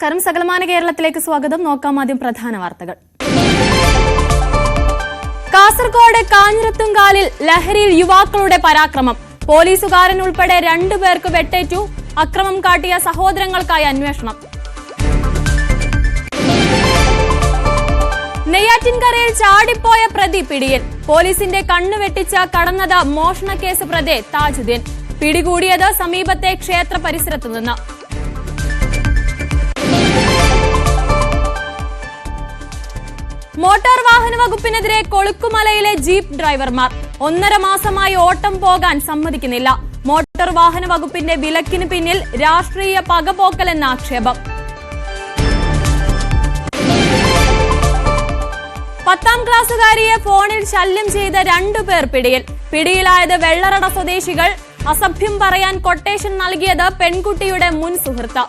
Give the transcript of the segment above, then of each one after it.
നമസ്കാരം. സകലമാന കേരളത്തിലേക്ക് സ്വാഗതം. നോക്കാം ആദ്യം പ്രധാന വാർത്തകൾ. കാസർഗോഡ് കാഞ്ഞിരത്തുംകാലിൽ ലഹരിയിൽ യുവാക്കളുടെ പരാക്രമം. പോലീസുകാരൻ ഉൾപ്പെടെ 2 പേർക്ക് വെട്ടേറ്റു. അക്രമം കാട്ടിയ സഹോദരങ്ങൾക്കായി അന്വേഷണം. നെയ്യാറ്റിൻകരയിൽ ചാടിപ്പോയ പ്രതി പിടിയിൽ. പോലീസിന്റെ കണ്ണു വെട്ടിച്ച കടന്നത് മോഷണക്കേസ് പ്രതി താജുദ്ദീൻ. പിടികൂടിയത് സമീപത്തെ ക്ഷേത്ര പരിസരത്തു നിന്ന്. മോട്ടോർ വാഹന വകുപ്പിനെതിരെ കൊളുക്കുമലയിലെ ജീപ്പ് ഡ്രൈവർമാർ. 1.5 മാസമായി ഓട്ടം പോകാൻ സമ്മതിക്കുന്നില്ല. മോട്ടോർ വാഹന വകുപ്പിന്റെ വിലക്കിന് പിന്നിൽ രാഷ്ട്രീയ പകപോക്കലെന്ന ആക്ഷേപം. 10ാം ക്ലാസ്സുകാരിയെ ഫോണിൽ ശല്യം ചെയ്ത 2 പേർ പിടിയിൽ. പിടിയിലായത് വെള്ളറട സ്വദേശികൾ. അസഭ്യം പറയാൻ കൊട്ടേഷൻ നൽകിയത് പെൺകുട്ടിയുടെ മുൻ സുഹൃത്ത്.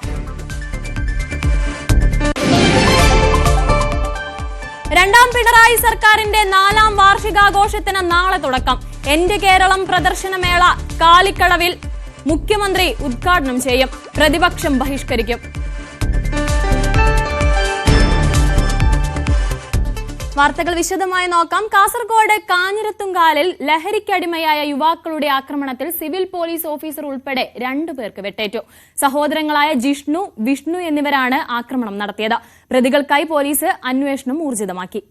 2ാം പിണറായി സർക്കാരിന്റെ 4ാം വാർഷികാഘോഷത്തിന് നാളെ തുടക്കം. എന്റെ കേരളം പ്രദർശനമേള കാലിക്കടവിൽ മുഖ്യമന്ത്രി ഉദ്ഘാടനം ചെയ്യും. പ്രതിപക്ഷം ബഹിഷ്കരിക്കും. വാർത്തകൾ വിശദമായി നോക്കാം. കാസർഗോഡ് കാഞ്ഞിരത്തുംകാലിൽ ലഹരിക്കടിമയായ യുവാക്കളുടെ ആക്രമണത്തിൽ സിവിൽ പോലീസ് ഓഫീസർ ഉൾപ്പെടെ 2 പേർക്ക് വെട്ടേറ്റു. സഹോദരങ്ങളായ ജിഷ്ണു, വിഷ്ണു എന്നിവരാണ് ആക്രമണം നടത്തിയത്. പ്രതികൾക്കായി പോലീസ് അന്വേഷണം ഊർജിതമാക്കി.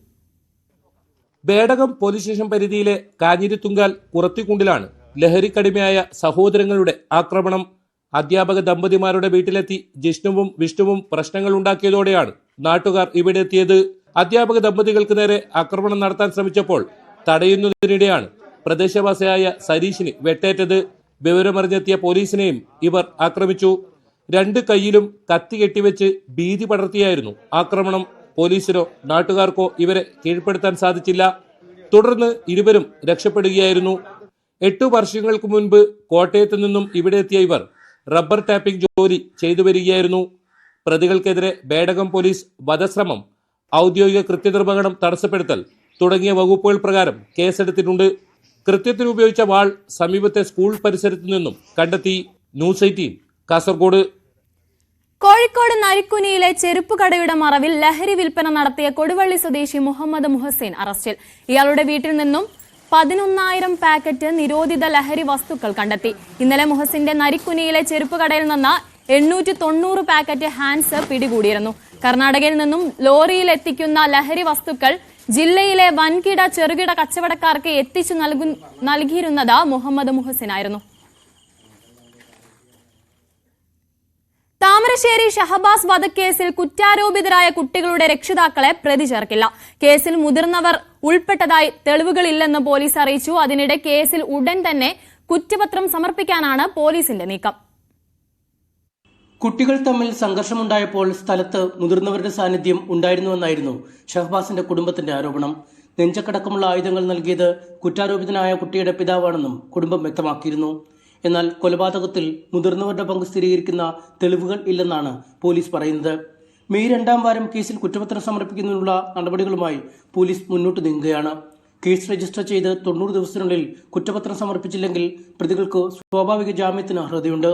ബേഡകം പോലീസ് സ്റ്റേഷൻ പരിധിയിലെ കാഞ്ഞിരത്തുംകാൽ കുറത്തിക്കുണ്ടിലാണ് ലഹരിക്കടിമയായ സഹോദരങ്ങളുടെ ആക്രമണം. അധ്യാപക ദമ്പതിമാരുടെ വീട്ടിലെത്തി ജിഷ്ണുവും വിഷ്ണുവും പ്രശ്നങ്ങൾ ഉണ്ടാക്കിയതോടെയാണ് നാട്ടുകാർ ഇവിടെ എത്തിയത്. അധ്യാപക ദമ്പതികൾക്ക് നേരെ ആക്രമണം നടത്താൻ ശ്രമിച്ചപ്പോൾ തടയുന്നതിനിടെയാണ് പ്രദേശവാസിയായ സരീഷിന് വെട്ടേറ്റത്. വിവരമറിഞ്ഞെത്തിയ പോലീസിനെയും ഇവർ ആക്രമിച്ചു. 2 കൈയിലും കത്തി കെട്ടിവെച്ച് ഭീതി പടർത്തിയായിരുന്നു ആക്രമണം. പോലീസിനോ നാട്ടുകാർക്കോ ഇവരെ കീഴ്പ്പെടുത്താൻ സാധിച്ചില്ല. തുടർന്ന് ഇരുവരും രക്ഷപ്പെടുകയായിരുന്നു. 8 വർഷങ്ങൾക്ക് മുൻപ് കോട്ടയത്ത് നിന്നും ഇവിടെ എത്തിയ ഇവർ റബ്ബർ ടാപ്പിംഗ് ജോലി ചെയ്തു വരികയായിരുന്നു. പ്രതികൾക്കെതിരെ ബേഡകം പോലീസ് വധശ്രമം, ഔദ്യോഗിക കൃത്യനിർവഹണം തടസ്സപ്പെടുത്തൽ തുടങ്ങിയ വകുപ്പുകൾ പ്രകാരം കേസെടുത്തിട്ടുണ്ട്. കൃത്യത്തിന് ഉപയോഗിച്ച വാൾ സമീപത്തെ സ്കൂൾ പരിസരത്തു നിന്നും കണ്ടെത്തി. ന്യൂസ് 18 കാസർഗോഡ്. കോഴിക്കോട് നരിക്കുനിയിലെ ചെരുപ്പ് കടയുടെ മറവിൽ ലഹരി വിൽപ്പന നടത്തിയ കൊടുവള്ളി സ്വദേശി മുഹമ്മദ് മുഹസിൻ അറസ്റ്റിൽ. ഇയാളുടെ വീട്ടിൽ നിന്നും 11,000 പാക്കറ്റ് നിരോധിത ലഹരി വസ്തുക്കൾ കണ്ടെത്തി. ഇന്നലെ മുഹസിന്റെ നരിക്കുനിയിലെ ചെരുപ്പ് കടയിൽ നിന്ന് 890 പാക്കറ്റ് ഹാൻസ് പിടികൂടിയിരുന്നു. കർണാടകയിൽ നിന്നും ലോറിയിൽ എത്തിക്കുന്ന ലഹരി വസ്തുക്കൾ ജില്ലയിലെ വൻകിട ചെറുകിട കച്ചവടക്കാർക്ക് എത്തിച്ചു നൽകിയിരുന്നത് മുഹമ്മദ് മുഹസിനായിരുന്നു. താമരശ്ശേരി ഷഹബാസ് വധക്കേസിൽ കുറ്റാരോപിതരായ കുട്ടികളുടെ രക്ഷിതാക്കളെ പ്രതി ചേർക്കില്ല. കേസിൽ മുതിർന്നവർ ഉൾപ്പെട്ടതായി തെളിവുകളില്ലെന്ന് പോലീസ് അറിയിച്ചു. അതിനിടെ കേസിൽ ഉടൻ തന്നെ കുറ്റപത്രം സമർപ്പിക്കാനാണ് പോലീസിന്റെ നീക്കം. കുട്ടികൾ തമ്മിൽ സംഘർഷമുണ്ടായപ്പോൾ സ്ഥലത്ത് മുതിർന്നവരുടെ സാന്നിധ്യം ഉണ്ടായിരുന്നുവെന്നായിരുന്നു ഷഹബാസിന്റെ കുടുംബത്തിന്റെ ആരോപണം. നെഞ്ചക്കടക്കമുള്ള ആയുധങ്ങൾ നൽകിയത് കുറ്റാരോപിതനായ കുട്ടിയുടെ പിതാവാണെന്നും കുടുംബം വ്യക്തമാക്കിയിരുന്നു. എന്നാൽ കൊലപാതകത്തിൽ മുതിർന്നവരുടെ പങ്ക് സ്ഥിരീകരിക്കുന്ന തെളിവുകൾ ഇല്ലെന്നാണ് പോലീസ് പറയുന്നത്. മെയ് 2ാം വാരം കേസിൽ കുറ്റപത്രം സമർപ്പിക്കുന്നതിനുള്ള നടപടികളുമായി പോലീസ് മുന്നോട്ട് നീങ്ങുകയാണ്. കേസ് രജിസ്റ്റർ ചെയ്ത് 90 ദിവസത്തിനുള്ളിൽ കുറ്റപത്രം സമർപ്പിച്ചില്ലെങ്കിൽ പ്രതികൾക്ക് സ്വാഭാവിക ജാമ്യത്തിന് അർഹതയുണ്ട്.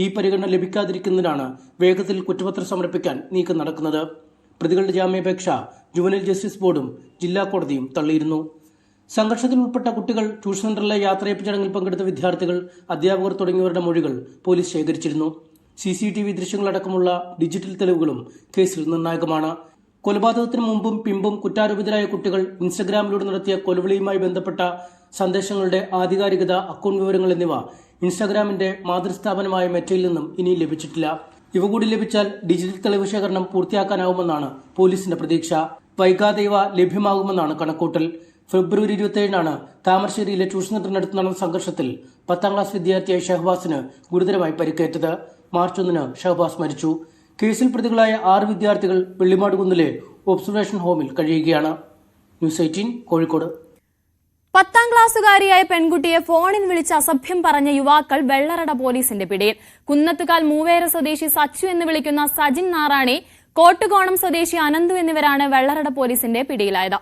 ഈ പരിഗണന ലഭിക്കാതിരിക്കുന്നതിനാണ് വേഗത്തിൽ കുറ്റപത്രം സമർപ്പിക്കാൻ നീക്കം നടക്കുന്നത്. പ്രതികളുടെ ജാമ്യാപേക്ഷ ജുവനൈൽ ജസ്റ്റിസ് ബോർഡും ജില്ലാ കോടതിയും തള്ളിയിരുന്നു. സംഘർഷത്തിൽ ഉൾപ്പെട്ട കുട്ടികൾ, ട്യൂഷൻ സെന്ററിലെ യാത്രയപ്പ് ചടങ്ങിൽ പങ്കെടുത്ത വിദ്യാർത്ഥികൾ, അധ്യാപകർ തുടങ്ങിയവരുടെ മൊഴികൾ പോലീസ് ശേഖരിച്ചിരുന്നു. CCTV ദൃശ്യങ്ങളടക്കമുള്ള ഡിജിറ്റൽ തെളിവുകളും കേസിൽ നിർണായകമാണ്. കൊലപാതകത്തിന് മുമ്പും പിമ്പും കുറ്റാരോപിതരായ കുട്ടികൾ ഇൻസ്റ്റഗ്രാമിലൂടെ നടത്തിയ കൊലവിളിയുമായി ബന്ധപ്പെട്ട സന്ദേശങ്ങളുടെ ആധികാരികത, അക്കൗണ്ട് വിവരങ്ങൾ എന്നിവ ഇൻസ്റ്റാഗ്രാമിന്റെ മാതൃസ്ഥാപനമായ മെറ്റയിൽ നിന്നും ഇനി ലഭിച്ചിട്ടില്ല. ഇവ കൂടി ലഭിച്ചാൽ ഡിജിറ്റൽ തെളിവ് ശേഖരണം പൂർത്തിയാക്കാനാവുമെന്നാണ് പോലീസിന്റെ പ്രതീക്ഷ. വൈകാതെ ഇവ ലഭ്യമാകുമെന്നാണ് കണക്കൂട്ടൽ. ഫെബ്രുവരി 27 താമരശ്ശേരിയിലെ ട്യൂഷൻ സെന്ററിനടുത്ത് നടന്ന സംഘർഷത്തിൽ 10ാം ക്ലാസ് വിദ്യാർത്ഥിയായ ഷഹബാസിന് ഗുരുതരമായി പരിക്കേറ്റത്. മാർച്ച് 1 ഷഹബാസ് മരിച്ചു. കേസിൽ പ്രതികളായ 6 വിദ്യാർത്ഥികൾ വെള്ളിമാടുകുന്നിലെ ഒബ്സർവേഷൻ ഹോമിൽ കഴിയുകയാണ്. ന്യൂസ് 18 കോഴിക്കോട്. 10ാം ക്ലാസ്സുകാരിയായ പെൺകുട്ടിയെ ഫോണിൽ വിളിച്ച് അസഭ്യം പറഞ്ഞ യുവാക്കൾ വെള്ളറട പോലീസിന്റെ പിടിയിൽ. കുന്നത്തുകാൽ മൂവേര സ്വദേശി സച്ചു എന്ന് വിളിക്കുന്ന സജിൻ നാറാണി, കോട്ടുകോണം സ്വദേശി അനന്തു എന്നിവരാണ് വെള്ളറട പോലീസിന്റെ പിടിയിലായത്.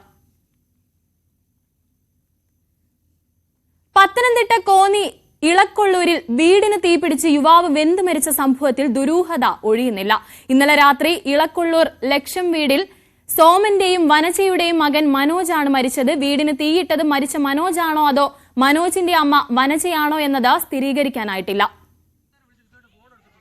പത്തനംതിട്ട കോന്നി ഇളക്കൊള്ളൂരിൽ വീടിന് തീപിടിച്ച് യുവാവ് വെന്തു മരിച്ച സംഭവത്തിൽ ദുരൂഹത ഒഴിയുന്നില്ല. ഇന്നലെ രാത്രി ഇളക്കൊള്ളൂർ ലക്ഷം വീടിൽ സോമന്റെയും വനജയുടെയും മകൻ മനോജാണ് മരിച്ചത്. വീടിന് തീയിട്ടത് മരിച്ച മനോജാണോ അതോ മനോജിന്റെ അമ്മ വനജയാണോ എന്നത് സ്ഥിരീകരിക്കാനായിട്ടില്ല.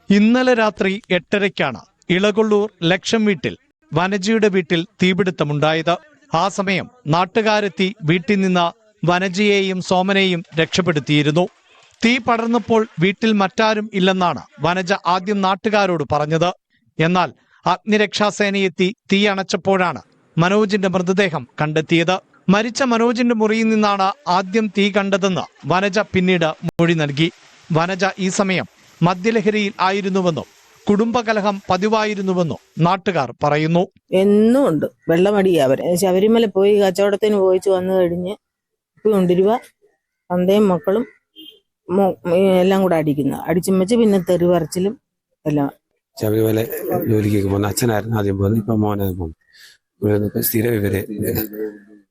ഇന്നലെ രാത്രി 8:30-ക്കാണ് ഇളകൊള്ളൂർ ലക്ഷം വീട്ടിൽ വനജയുടെ വീട്ടിൽ തീപിടുത്തമുണ്ടായത്. ആ സമയം നാട്ടുകാരെത്തി വീട്ടിൽ നിന്ന് വനജയെയും സോമനെയും രക്ഷപ്പെടുത്തിയിരുന്നു. തീ പടർന്നപ്പോൾ വീട്ടിൽ മറ്റാരും ഇല്ലെന്നാണ് വനജ ആദ്യം നാട്ടുകാരോട് പറഞ്ഞത്. എന്നാൽ അഗ്നിരക്ഷാസേനയെത്തി തീ അണച്ചപ്പോഴാണ് മനോജിന്റെ മൃതദേഹം കണ്ടെത്തിയത്. മരിച്ച മനോജിന്റെ മുറിയിൽ നിന്നാണ് ആദ്യം തീ കണ്ടതെന്ന് വനജ പിന്നീട് മൊഴി നൽകി. വനജ ഈ സമയം മദ്യലഹരിയിൽ ആയിരുന്നുവെന്നും കുടുംബകലഹം പതിവായിരുന്നുവെന്നും നാട്ടുകാർ പറയുന്നു. എന്നും ഉണ്ട് വെള്ളമടിയാ. ശബരിമല പോയി കച്ചവടത്തിന് പോയിച്ച് വന്നു കഴിഞ്ഞ് കൊണ്ടിരുവ തന്തയും മക്കളും എല്ലാം കൂടെ അടിച്ചും വെച്ച് പിന്നെ തെറി പറിച്ചിലും എല്ലാം. ശബരിമല ജോലിക്ക് പോകുന്ന അച്ഛനായിരുന്നു ആദ്യം പോകുന്നത്. ഇപ്പൊ മോനെ പോകും. സ്ഥിരം ഇവര്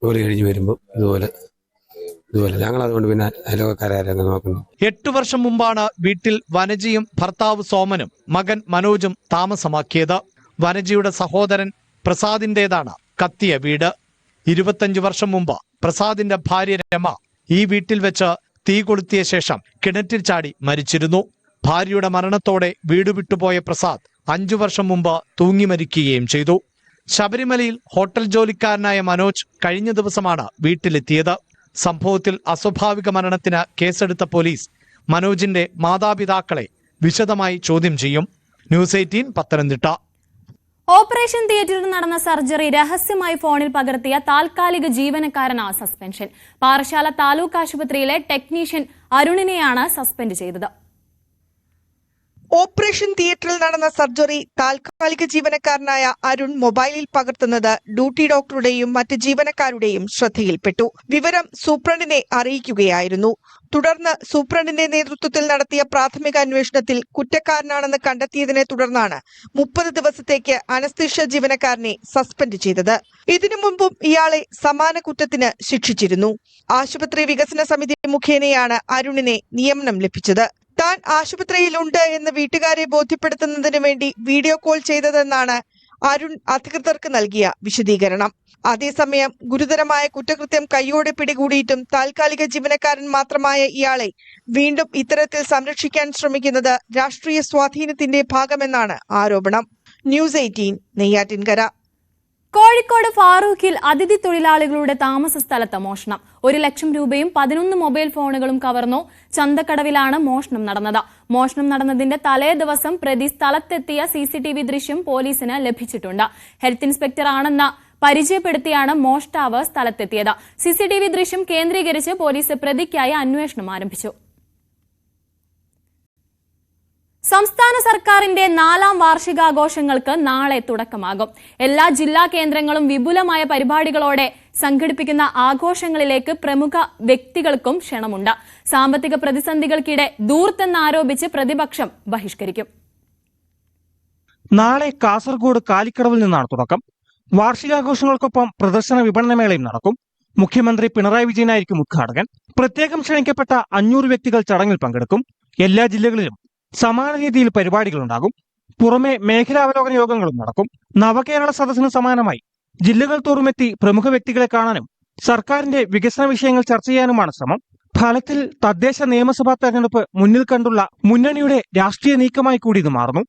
ജോലി കഴിഞ്ഞ് വരുമ്പോ ഇതുപോലെ ഞങ്ങൾ അതുകൊണ്ട് പിന്നെ അയൽവക്കക്കാരെ നോക്കുന്നു. 8 വർഷം മുമ്പാണ് വീട്ടിൽ വനജയും ഭർത്താവ് സോമനും മകൻ മനോജും താമസമാക്കിയത്. വനജയുടെ സഹോദരൻ പ്രസാദിന്റേതാണ് കത്തിയ വീട്. 25 വർഷം മുമ്പ് പ്രസാദിന്റെ ഭാര്യ രമ ഈ വീട്ടിൽ വെച്ച് തീ കൊളുത്തിയ ശേഷം കിണറ്റിൽ ചാടി മരിച്ചിരുന്നു. ഭാര്യയുടെ മരണത്തോടെ വീട് വിട്ടുപോയ പ്രസാദ് 5 വർഷം മുമ്പ് തൂങ്ങി മരിക്കുകയും ചെയ്തു. ശബരിമലയിൽ ഹോട്ടൽ ജോലിക്കാരനായ മനോജ് കഴിഞ്ഞ ദിവസമാണ് വീട്ടിലെത്തിയത്. സംഭവത്തിൽ അസ്വാഭാവിക മരണത്തിന് കേസെടുത്ത പോലീസ് മനോജിന്റെ മാതാപിതാക്കളെ വിശദമായി ചോദ്യം ചെയ്യും. ന്യൂസ് 18 പത്തനംതിട്ട. ഓപ്പറേഷൻ തിയേറ്ററിൽ നടന്ന സർജറി രഹസ്യമായി ഫോണിൽ പകർത്തിയ താൽക്കാലിക ജീവനക്കാരനാ സസ്പെൻഷൻ. പാറശാല താലൂക്ക് ആശുപത്രിയിലെ ടെക്നീഷ്യൻ അരുണിനെയാണ് സസ്പെൻഡ് ചെയ്തത്. ഓപ്പറേഷൻ തിയേറ്ററിൽ നടന്ന സർജറി താൽക്കാലിക ജീവനക്കാരനായ അരുൺ മൊബൈലിൽ പകർത്തുന്നത് ഡ്യൂട്ടി ഡോക്ടറുടെയും മറ്റ് ജീവനക്കാരുടെയും ശ്രദ്ധയിൽപ്പെട്ടു. വിവരം സൂപ്രണ്ടിനെ അറിയിക്കുകയായിരുന്നു. തുടർന്ന് സൂപ്രണ്ടിന്റെ നേതൃത്വത്തിൽ നടത്തിയ പ്രാഥമിക അന്വേഷണത്തിൽ കുറ്റക്കാരനാണെന്ന് കണ്ടെത്തിയതിനെ തുടർന്നാണ് 30 ദിവസത്തേക്ക് അനസ്തീഷ്യ ജീവനക്കാരനെ സസ്പെൻഡ് ചെയ്തത്. ഇതിനു മുമ്പും ഇയാളെ സമാന കുറ്റത്തിന് ശിക്ഷിച്ചിരുന്നു. ആശുപത്രി വികസന സമിതി മുഖേനയാണ് അരുണിനെ നിയമനം ലഭിച്ചത്. താൻ ആശുപത്രിയിലുണ്ട് എന്ന് വീട്ടുകാരെ ബോധ്യപ്പെടുത്തുന്നതിന് വേണ്ടി വീഡിയോ കോൾ ചെയ്തതെന്നാണ് അരുൺ അധികൃതർക്ക് നൽകിയ വിശദീകരണം. അതേസമയം ഗുരുതരമായ കുറ്റകൃത്യം കൈയോടെ പിടികൂടിയിട്ടും താൽക്കാലിക ജീവനക്കാരൻ മാത്രമായ ഇയാളെ വീണ്ടും ഇത്തരത്തിൽ സംരക്ഷിക്കാൻ ശ്രമിക്കുന്നത് രാഷ്ട്രീയ സ്വാധീനത്തിന്റെ ഭാഗമെന്നാണ് ആരോപണം. ന്യൂസ് 18 നെയ്യാറ്റിൻകര. കോഴിക്കോട് ഫാറൂഖിൽ അതിഥി തൊഴിലാളികളുടെ താമസ സ്ഥലത്ത് മോഷണം. 1 ലക്ഷം രൂപയും 11 മൊബൈൽ ഫോണുകളും കവർന്നു. ചന്തക്കടവിലാണ് മോഷണം നടന്നത്. മോഷണം നടന്നതിന്റെ തലേ ദിവസം പ്രതി സ്ഥലത്തെത്തിയ CCTV ദൃശ്യം പോലീസിന് ലഭിച്ചിട്ടുണ്ട്. ഹെൽത്ത് ഇൻസ്പെക്ടർ ആണെന്ന് പരിചയപ്പെടുത്തിയാണ് മോഷ്ടാവ് സ്ഥലത്തെത്തിയത്. CCTV ദൃശ്യം കേന്ദ്രീകരിച്ച് പോലീസ് പ്രതിക്കായി അന്വേഷണം ആരംഭിച്ചു. സംസ്ഥാന സർക്കാരിന്റെ 4ാം വാർഷികാഘോഷങ്ങൾക്ക് നാളെ തുടക്കമാകും. എല്ലാ ജില്ലാ കേന്ദ്രങ്ങളും വിപുലമായ പരിപാടികളോടെ സംഘടിപ്പിക്കുന്ന ആഘോഷങ്ങളിലേക്ക് പ്രമുഖ വ്യക്തികൾക്കും ക്ഷണമുണ്ട്. സാമ്പത്തിക പ്രതിസന്ധികൾക്കിടെ ധൂർത്തെന്നാരോപിച്ച് പ്രതിപക്ഷം ബഹിഷ്കരിക്കും. നാളെ കാസർഗോഡ് കാലിക്കടവിൽ നിന്നാണ് തുടക്കം. വാർഷികാഘോഷങ്ങൾക്കൊപ്പം പ്രദർശന വിപണനമേളയും നടക്കും. മുഖ്യമന്ത്രി പിണറായി വിജയനായിരിക്കും ഉദ്ഘാടകൻ. പ്രത്യേകം ക്ഷണിക്കപ്പെട്ട 500 വ്യക്തികൾ ചടങ്ങിൽ പങ്കെടുക്കും. എല്ലാ ജില്ലകളിലും സമാന രീതിയിൽ പരിപാടികളുണ്ടാകും. പുറമെ മേഖലാവലോകന യോഗങ്ങളും നടക്കും. നവകേരള സദസ്സിന് സമാനമായി ജില്ലകൾ തോറുമെത്തി പ്രമുഖ വ്യക്തികളെ കാണാനും സർക്കാരിന്റെ വികസന വിഷയങ്ങൾ ചർച്ച ചെയ്യാനുമാണ് ശ്രമം. ഫലത്തിൽ തദ്ദേശ നിയമസഭാ തെരഞ്ഞെടുപ്പ് മുന്നിൽ കണ്ടുള്ള മുന്നണിയുടെ രാഷ്ട്രീയ നീക്കമായി കൂടി ഇത് മാറുന്നു.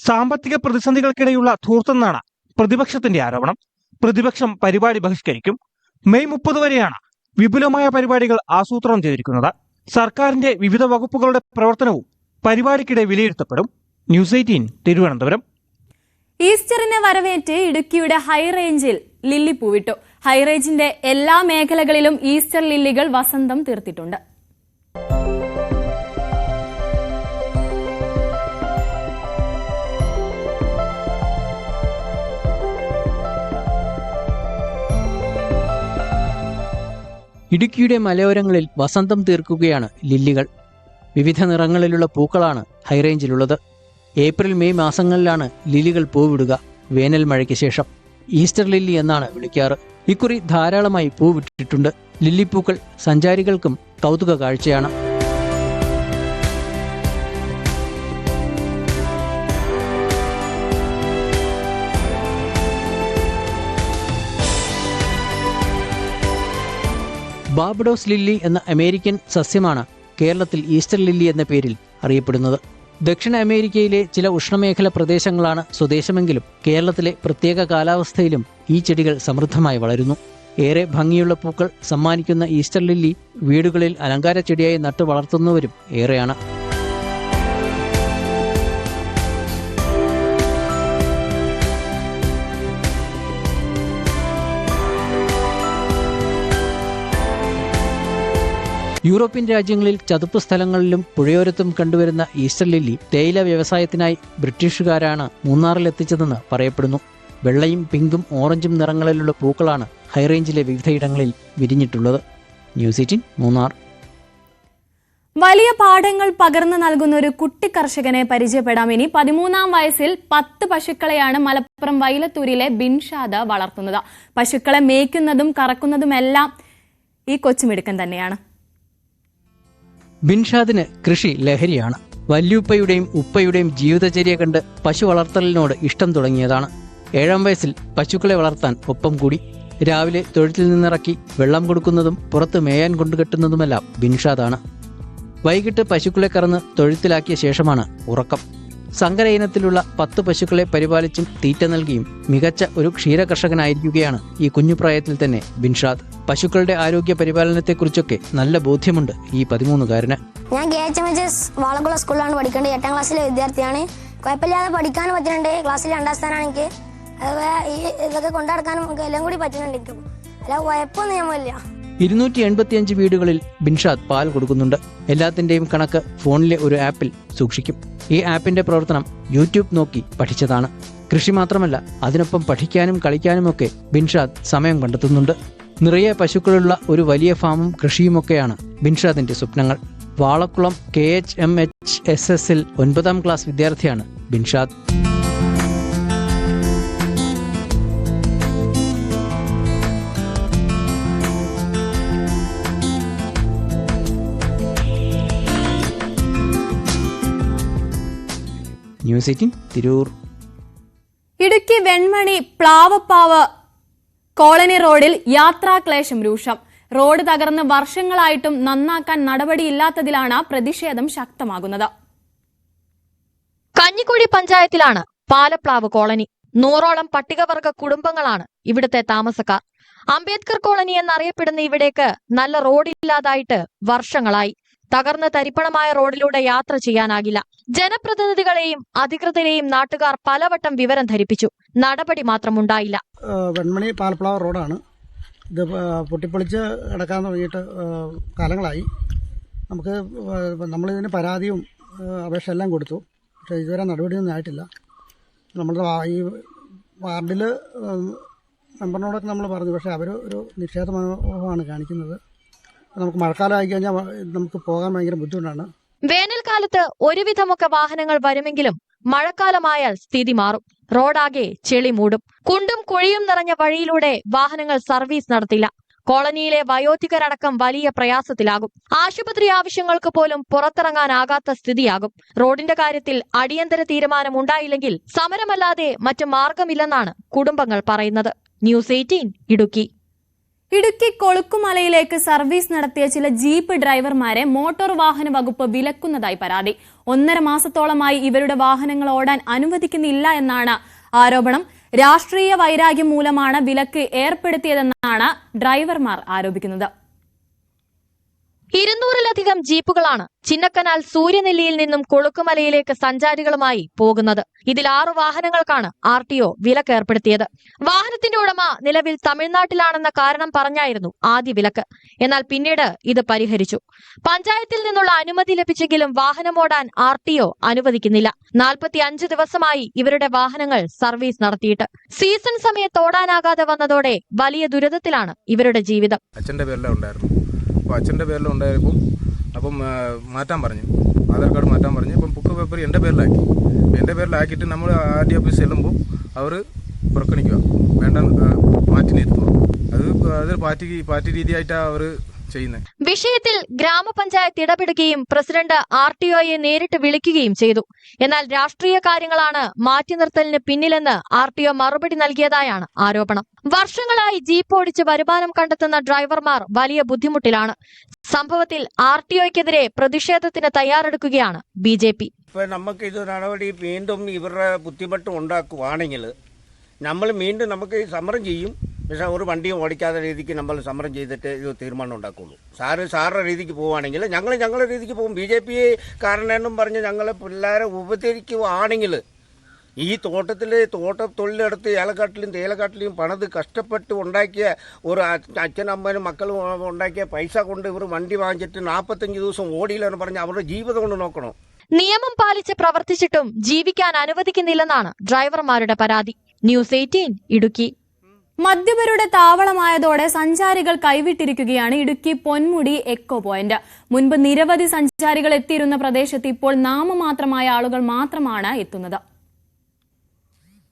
സാമ്പത്തിക പ്രതിസന്ധികൾക്കിടെയുള്ള ധൂർത്തെന്നാണ് പ്രതിപക്ഷത്തിന്റെ ആരോപണം. പ്രതിപക്ഷം പരിപാടി ബഹിഷ്കരിക്കും. മെയ് 30 വരെയാണ് വിപുലമായ പരിപാടികൾ ആസൂത്രണം ചെയ്തിരിക്കുന്നത്. സർക്കാരിന്റെ വിവിധ വകുപ്പുകളുടെ പ്രവർത്തനവും പരിപാടിക്കിടെ വിലയിരുത്തപ്പെടും. ന്യൂസ് 18 തിരുവനന്തപുരം. ഈസ്റ്ററിനെ വരവേറ്റ് ഇടുക്കിയുടെ ഹൈറേഞ്ചിൽ ലില്ലി പൂവിട്ടു. ഹൈറേഞ്ചിന്റെ എല്ലാ മേഖലകളിലും ഈസ്റ്റർ ലില്ലികൾ വസന്തം തീർത്തിട്ടുണ്ട്. ഇടുക്കിയുടെ മലയോരങ്ങളിൽ വസന്തം തീർക്കുകയാണ് ലില്ലികൾ. വിവിധ നിറങ്ങളിലുള്ള പൂക്കളാണ് ഹൈറേഞ്ചിലുള്ളത്. ഏപ്രിൽ മെയ് മാസങ്ങളിലാണ് ലില്ലികൾ പൂവിടുക. വേനൽ മഴയ്ക്ക് ശേഷം ഈസ്റ്റർ ലില്ലി എന്നാണ് വിളിക്കാറ്. ഇക്കുറി ധാരാളമായി പൂവിട്ടിട്ടുണ്ട്. ലില്ലിപ്പൂക്കൾ സഞ്ചാരികൾക്കും കൗതുക കാഴ്ചയാണ്. ബാർബഡോസ് ലില്ലി എന്ന അമേരിക്കൻ സസ്യമാണ് കേരളത്തിൽ ഈസ്റ്റർ ലില്ലി എന്ന പേരിൽ അറിയപ്പെടുന്നത്. ദക്ഷിണ അമേരിക്കയിലെ ചില ഉഷ്ണമേഖല പ്രദേശങ്ങളാണ് സ്വദേശമെങ്കിലും കേരളത്തിലെ പ്രത്യേക കാലാവസ്ഥയിലും ഈ ചെടികൾ സമൃദ്ധമായി വളരുന്നു. ഏറെ ഭംഗിയുള്ള പൂക്കൾ സമ്മാനിക്കുന്ന ഈസ്റ്റർ ലില്ലി വീടുകളിൽ അലങ്കാര ചെടിയായി നട്ടു വളർത്തുന്നവരും ഏറെയാണ്. യൂറോപ്യൻ രാജ്യങ്ങളിൽ ചതുപ്പ് സ്ഥലങ്ങളിലും പുഴയോരത്തും കണ്ടുവരുന്ന ഈസ്റ്റർ ലില്ലി തേയില വ്യവസായത്തിനായി ബ്രിട്ടീഷുകാരാണ് മൂന്നാറിലെത്തിച്ചതെന്ന് പറയപ്പെടുന്നു. വെള്ളയും പിങ്കും ഓറഞ്ചും നിറങ്ങളിലുള്ള പൂക്കളാണ് ഹൈറേഞ്ചിലെ വിവിധയിടങ്ങളിൽ വിരിഞ്ഞിട്ടുള്ളത്. ന്യൂസ് 18 മൂന്നാർ. വലിയ പാഠങ്ങൾ പകർന്നു നൽകുന്ന ഒരു കുട്ടി കർഷകനെ പരിചയപ്പെടാം. ഇനി 13-ാം വയസ്സിൽ 10 പശുക്കളെയാണ് മലപ്പുറം വൈലത്തൂരിലെ ബിൻഷാദ് വളർത്തുന്നത്. പശുക്കളെ മേയ്ക്കുന്നതും കറക്കുന്നതുമെല്ലാം ഈ കൊച്ചുമിടുക്കൻ തന്നെയാണ്. ബിൻഷാദിന് കൃഷി ലഹരിയാണ്. വല്യുപ്പയുടെയും ഉപ്പയുടെയും ജീവിതചര്യ കണ്ട് പശു വളർത്തലിനോട് ഇഷ്ടം തുടങ്ങിയതാണ്. 7-ാം വയസ്സിൽ പശുക്കളെ വളർത്താൻ ഒപ്പം കൂടി. രാവിലെ തൊഴുത്തിൽ നിന്നിറക്കി വെള്ളം കൊടുക്കുന്നതും പുറത്ത് മേയാൻ കൊണ്ടുകെട്ടുന്നതുമെല്ലാം ബിൻഷാദാണ്. വൈകിട്ട് പശുക്കളെ കറന്ന് തൊഴുത്തിലാക്കിയ ശേഷമാണ് ഉറക്കം. സങ്കര ഇനത്തിലുള്ള 10 പശുക്കളെ പരിപാലിച്ചും തീറ്റ നൽകിയും മികച്ച ഒരു ക്ഷീരകർഷകനായിരിക്കുകയാണ് ഈ കുഞ്ഞുപ്രായത്തിൽ തന്നെ ബിൻഷാദ്. പശുക്കളുടെ ആരോഗ്യ പരിപാലനത്തെക്കുറിച്ചൊക്കെ നല്ല ബോധ്യമുണ്ട് ഈ 13-കാരന്. ഞാൻ KHMHS വാളക്കുള സ്കൂളിലാണ് പഠിക്കേണ്ടത്. 8-ാം ക്ലാസ്സിലെ വിദ്യാർത്ഥിയാണ്. കുഴപ്പമില്ലാതെ പഠിക്കാനും പറ്റുന്നുണ്ട്. ക്ലാസ്സിൽ 2ാം സ്ഥാനമാണ് എനിക്ക്. ഇതൊക്കെ കൊണ്ടുനടക്കാനും എല്ലാം കൂടി പറ്റുന്നുണ്ട്. എനിക്ക് അല്ല കുഴപ്പമൊന്നും ഞമ്മല്ല. 285 വീടുകളിൽ ബിൻഷാദ് പാൽ കൊടുക്കുന്നുണ്ട്. എല്ലാത്തിൻ്റെയും കണക്ക് ഫോണിലെ ഒരു ആപ്പിൽ സൂക്ഷിക്കും. ഈ ആപ്പിന്റെ പ്രവർത്തനം യൂട്യൂബ് നോക്കി പഠിച്ചതാണ്. കൃഷി മാത്രമല്ല, അതിനൊപ്പം പഠിക്കാനും കളിക്കാനുമൊക്കെ ബിൻഷാദ് സമയം കണ്ടെത്തുന്നുണ്ട്. നിറയെ പശുക്കളുള്ള ഒരു വലിയ ഫാമും കൃഷിയുമൊക്കെയാണ് ബിൻഷാദിന്റെ സ്വപ്നങ്ങൾ. വാളക്കുളം KHMHSS 9-ാം ക്ലാസ് വിദ്യാർത്ഥിയാണ് ബിൻഷാദ്. ന്യൂസ് 18 തിരൂർ. ഇടുക്കി വെൺമണി പ്ലാവപ്പാവ് കോളനി റോഡിൽ യാത്രാക്ലേശം രൂക്ഷം. റോഡ് തകർന്ന് വർഷങ്ങളായിട്ടും നന്നാക്കാൻ നടപടിയില്ലാത്തതിലാണ് പ്രതിഷേധം ശക്തമാകുന്നത്. കഞ്ഞിക്കുഴി പഞ്ചായത്തിലാണ് പാലപ്ലാവ് കോളനി. 100ഓളം പട്ടികവർഗ കുടുംബങ്ങളാണ് ഇവിടുത്തെ താമസക്കാർ. അംബേദ്കർ കോളനി എന്നറിയപ്പെടുന്ന ഇവിടേക്ക് നല്ല റോഡില്ലാതായിട്ട് വർഷങ്ങളായി. തകർന്ന് തരിപ്പണമായ റോഡിലൂടെ യാത്ര ചെയ്യാനാകില്ല. ജനപ്രതിനിധികളെയും അധികൃതരെയും നാട്ടുകാർ പലവട്ടം വിവരം ധരിപ്പിച്ചു. നടപടി മാത്രം ഉണ്ടായില്ല. വെൺമണി പാലപ്ലാവ് റോഡാണ്. ഇത് പൊട്ടിപ്പൊളിച്ച് കിടക്കാൻ തുടങ്ങിയിട്ട് കാലങ്ങളായി. നമ്മളിതിന് പരാതിയും അപേക്ഷ എല്ലാം കൊടുത്തു. പക്ഷേ ഇതുവരെ നടപടിയൊന്നും ആയിട്ടില്ല. നമ്മുടെ ഈ വാർഡിൽ മെമ്പറിനോടൊക്കെ നമ്മൾ പറഞ്ഞു. പക്ഷേ അവർ ഒരു നിഷേധ മനോഭാവമാണ് കാണിക്കുന്നത്. നമുക്ക് മഴക്കാലം ആയി കഴിഞ്ഞാൽ നമുക്ക് പോകാൻ ഭയങ്കര ബുദ്ധിമുട്ടാണ്. വേനൽക്കാലത്ത് ഒരുവിധമൊക്കെ വാഹനങ്ങൾ വരുമെങ്കിലും മഴക്കാലമായാൽ സ്ഥിതി മാറും. റോഡാകെ ചെളി മൂടും. കുണ്ടും കുഴിയും നിറഞ്ഞ വഴിയിലൂടെ വാഹനങ്ങൾ സർവീസ് നടത്തില്ല. കോളനിയിലെ വയോധികരടക്കം വലിയ പ്രയാസത്തിലാകും. ആശുപത്രി ആവശ്യങ്ങൾക്ക് പോലും പുറത്തിറങ്ങാനാകാത്ത സ്ഥിതിയാകും. റോഡിന്റെ കാര്യത്തിൽ അടിയന്തര തീരുമാനം ഉണ്ടായില്ലെങ്കിൽ സമരമല്ലാതെ മറ്റു മാർഗമില്ലെന്നാണ് കുടുംബങ്ങൾ പറയുന്നത്. ന്യൂസ് 18 ഇടുക്കി. ഇടുക്കി കൊളുക്കുമലയിലേക്ക് സർവീസ് നടത്തിയ ചില ജീപ്പ് ഡ്രൈവർമാരെ മോട്ടോർ വാഹന വകുപ്പ് വിലക്കുന്നതായി പരാതി. 1.5 മാസത്തോളമായി ഇവരുടെ വാഹനങ്ങൾ ഓടാൻ അനുവദിക്കുന്നില്ല എന്നാണ് ആരോപണം. രാഷ്ട്രീയ വൈരാഗ്യം മൂലമാണ് വിലക്ക് ഏർപ്പെടുത്തിയതെന്നാണ് ഡ്രൈവർമാർ ആരോപിക്കുന്നത്. 200-ലധികം ജീപ്പുകളാണ് ചിന്നക്കനാൽ സൂര്യനെല്ലിയിൽ നിന്നും കൊളുക്കുമലയിലേക്ക് സഞ്ചാരികളുമായി പോകുന്നത്. ഇതിൽ 6 വാഹനങ്ങൾക്കാണ് RTO വിലക്ക് ഏർപ്പെടുത്തിയത്. വാഹനത്തിന്റെ ഉടമ നിലവിൽ തമിഴ്നാട്ടിലാണെന്ന കാരണം പറഞ്ഞായിരുന്നു ആദ്യ വിലക്ക്. എന്നാൽ പിന്നീട് ഇത് പരിഹരിച്ചു. പഞ്ചായത്തിൽ നിന്നുള്ള അനുമതി ലഭിച്ചെങ്കിലും വാഹനമോടാൻ RTO അനുവദിക്കുന്നില്ല. 45 ദിവസമായി ഇവരുടെ വാഹനങ്ങൾ സർവീസ് നടത്തിയിട്ട്. സീസൺ സമയത്ത് ഓടാനാകാതെ വന്നതോടെ വലിയ ദുരിതത്തിലാണ് ഇവരുടെ ജീവിതം. അച്ഛൻ്റെ പേരിലുണ്ടായപ്പോൾ മാറ്റാൻ പറഞ്ഞു. ആധാർ കാർഡ് മാറ്റാൻ പറഞ്ഞു. ഇപ്പം ബുക്ക് പേപ്പർ എൻ്റെ പേരിലാക്കി. എൻ്റെ പേരിലാക്കിയിട്ട് നമ്മൾ RD ഓഫീസ് ചെല്ലുമ്പോൾ അവർ പുറക്കണിക്കുക, വേണ്ട മാറ്റി നിർത്തുക. അത് പാർട്ടി രീതിയായിട്ടാണ് അവർ ചെയ്യുന്നത്. വിഷയത്തിൽ ഗ്രാമപഞ്ചായത്ത് ഇടപെടുകയും പ്രസിഡന്റ് RTOയെ നേരിട്ട് വിളിക്കുകയും ചെയ്തു. എന്നാൽ രാഷ്ട്രീയ കാര്യങ്ങളാണ് മാറ്റി നിർത്തലിന് പിന്നിലെന്ന് RTO മറുപടി നൽകിയതായാണ് ആരോപണം. വർഷങ്ങളായി ജീപ്പ് ഓടിച്ച് വരുമാനം കണ്ടെത്തുന്ന ഡ്രൈവർമാർ വലിയ ബുദ്ധിമുട്ടിലാണ്. സംഭവത്തിൽ RTOയ്ക്കെതിരെ പ്രതിഷേധത്തിന് തയ്യാറെടുക്കുകയാണ് BJP. ഇപ്പൊ നമുക്ക് ഇത് നടപടി വീണ്ടും ഇവരുടെ ബുദ്ധിമുട്ട് ഉണ്ടാക്കുവാണെങ്കിൽ നമ്മൾ വീണ്ടും നമുക്ക് സമരം ചെയ്യും. പക്ഷേ ഒരു വണ്ടിയും ഓടിക്കാത്ത രീതിക്ക് നമ്മൾ സമരം ചെയ്തിട്ട് ഇത് തീരുമാനം ഉണ്ടാക്കുള്ളൂ. സാറുടെ രീതിക്ക് പോവുകയാണെങ്കിൽ ഞങ്ങളുടെ രീതിക്ക് പോകും. BJP കാരനെന്നും പറഞ്ഞ് ഞങ്ങളെ പിള്ളേരെ ഉപദ്രവിക്കുകയാണെങ്കിൽ ഈ തോട്ടത്തൊഴിലെടുത്ത് ഏലക്കാട്ടിലും തേയിലക്കാട്ടിലും പണിത് കഷ്ടപ്പെട്ട് ഉണ്ടാക്കിയ ഒരു അച്ഛനമ്മനും മക്കളും ഉണ്ടാക്കിയ പൈസ കൊണ്ട് ഇവർ വണ്ടി വാങ്ങിച്ചിട്ട് 45 ദിവസം ഓടിയില്ലെന്ന് പറഞ്ഞ് അവരുടെ ജീവിതം കൊണ്ട് നോക്കണം. നിയമം പാലിച്ച് പ്രവർത്തിച്ചിട്ടും ജീവിക്കാൻ അനുവദിക്കുന്നില്ലെന്നാണ് ഡ്രൈവർമാരുടെ പരാതി. ന്യൂസ് 18 ഇടുക്കി. മദ്യപരുടെ താവളമായതോടെ സഞ്ചാരികൾ കൈവിട്ടിരിക്കുകയാണ് ഇടുക്കി പൊന്മുടി എക്കോ പോയിന്റ്. മുൻപ് നിരവധി സഞ്ചാരികൾ എത്തിയിരുന്ന പ്രദേശത്ത് ഇപ്പോൾ നാമമാത്രമായ ആളുകൾ മാത്രമാണ് എത്തുന്നത്.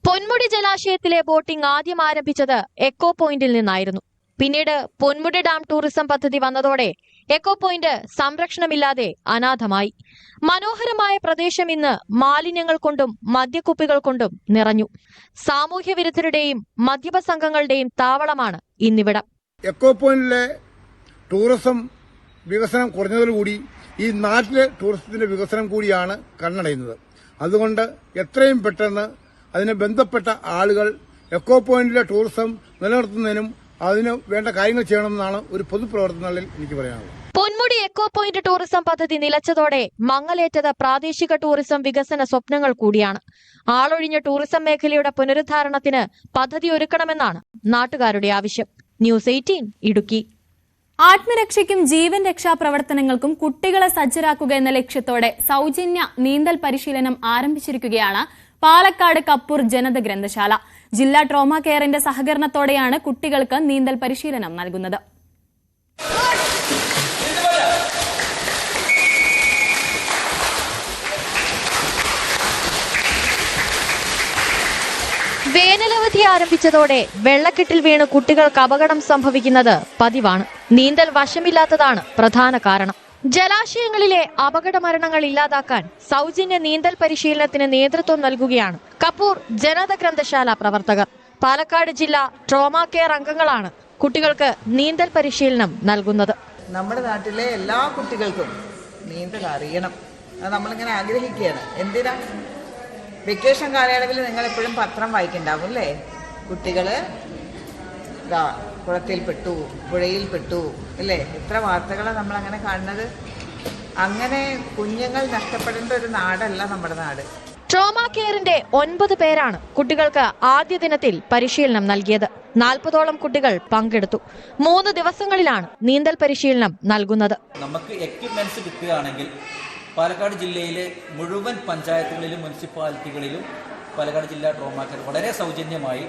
പൊന്മുടി ജലാശയത്തിലെ ബോട്ടിംഗ് ആദ്യം ആരംഭിച്ചത് എക്കോ പോയിന്റിൽ നിന്നായിരുന്നു. പിന്നീട് പൊന്മുടി ഡാം ടൂറിസം പദ്ധതി വന്നതോടെ എക്കോ പോയിന്റ് സംരക്ഷണമില്ലാതെ അനാഥമായി. മനോഹരമായ പ്രദേശം ഇന്ന് മാലിന്യങ്ങൾ കൊണ്ടും മദ്യക്കുപ്പികൾ കൊണ്ടും നിറഞ്ഞു. സാമൂഹ്യ വിരുദ്ധരുടെയും മദ്യപ സംഘങ്ങളുടെയും താവളമാണ് ഇന്നിവിടം. എക്കോ പോയിന്റിലെ ടൂറിസം വികസനം കുറഞ്ഞതോടുകൂടി ഈ നാട്ടിലെ ടൂറിസത്തിന്റെ വികസനം കൂടിയാണ് കണ്ണടയുന്നത്. അതുകൊണ്ട് എത്രയും പെട്ടെന്ന് അതിന് ബന്ധപ്പെട്ട ആളുകൾ എക്കോ പോയിന്റിലെ ടൂറിസം നിലനിർത്തുന്നതിനും അതിന് വേണ്ട കാര്യങ്ങൾ ചെയ്യണമെന്നാണ് ഒരു പൊതുപ്രവർത്തനങ്ങളിൽ എനിക്ക് പറയാനുള്ളത്. പൊന്മുടി എക്കോ പോയിന്റ് ടൂറിസം പദ്ധതി നിലച്ചതോടെ മങ്ങലേറ്റത് പ്രാദേശിക ടൂറിസം വികസന സ്വപ്നങ്ങൾ കൂടിയാണ്. ആളൊഴിഞ്ഞ ടൂറിസം മേഖലയുടെ പുനരുദ്ധാരണത്തിന് പദ്ധതി ഒരുക്കണമെന്നാണ് നാട്ടുകാരുടെ ആവശ്യം. ന്യൂസ് 18 ഇടുക്കി. ആത്മരക്ഷയ്ക്കും ജീവൻ രക്ഷാ പ്രവർത്തനങ്ങൾക്കും കുട്ടികളെ സജ്ജരാക്കുക എന്ന ലക്ഷ്യത്തോടെ സൗജന്യ നീന്തൽ പരിശീലനം ആരംഭിച്ചിരിക്കുകയാണ് പാലക്കാട് കപ്പൂർ ജനത ഗ്രന്ഥശാല. ജില്ലാ ട്രോമ കെയറിന്റെ സഹകരണത്തോടെയാണ് കുട്ടികൾക്ക് നീന്തൽ പരിശീലനം നൽകുന്നത്. വേനലവധി ആരംഭിച്ചതോടെ വെള്ളക്കെട്ടിൽ വീണ് കുട്ടികൾക്ക് അപകടം സംഭവിക്കുന്നത് പതിവാണ്. നീന്തൽ വശമില്ലാത്തതാണ് പ്രധാന കാരണം. ജലാശയങ്ങളിലെ അപകട മരണങ്ങൾ ഇല്ലാതാക്കാൻ സൗജന്യ നീന്തൽ പരിശീലനത്തിന് നേതൃത്വം നൽകുകയാണ് കപ്പൂർ ജനത ഗ്രന്ഥശാല പ്രവർത്തകർ. പാലക്കാട് ജില്ലാ ട്രോമ കെയർ അംഗങ്ങളാണ് കുട്ടികൾക്ക് നീന്തൽ പരിശീലനം നൽകുന്നത്. നമ്മുടെ നാട്ടിലെ എല്ലാ കുട്ടികൾക്കും നീന്തൽ അറിയണം. അത് നമ്മളിങ്ങനെ ആഗ്രഹിക്കുകയാണ്. എന്തിനാ? വെക്കേഷൻ കാലയളവിൽ നിങ്ങൾ എപ്പോഴും പത്രം വായിക്കുന്നുണ്ടാവും അല്ലേ? കുട്ടികള് കുളത്തിൽപ്പെട്ടു, പുഴയിൽപ്പെട്ടു അല്ലേ? എത്ര വാർത്തകളാണ് നമ്മളങ്ങനെ കാണുന്നത്. അങ്ങനെ കുഞ്ഞുങ്ങൾ നഷ്ടപ്പെടേണ്ട ഒരു നാടല്ല നമ്മുടെ നാട്. ട്രോമ കെയറിന്റെ 9 പേരാണ് കുട്ടികൾക്ക് ആദ്യ ദിനത്തിൽ പരിശീലനം നൽകിയത്. 40ഓളം കുട്ടികൾ പങ്കെടുത്തു. 3 ദിവസങ്ങളിലാണ് നീന്തൽ പരിശീലനം നൽകുന്നത്. നമുക്ക് എക്യുപ്മെന്റ്സ് കിട്ടുകയാണെങ്കിൽ പാലക്കാട് ജില്ലയിലെ മുഴുവൻ പഞ്ചായത്തുകളിലും മുനിസിപ്പാലിറ്റികളിലും പാലക്കാട് ജില്ലാ ട്രോമ കെയർ വളരെ സൗജന്യമായി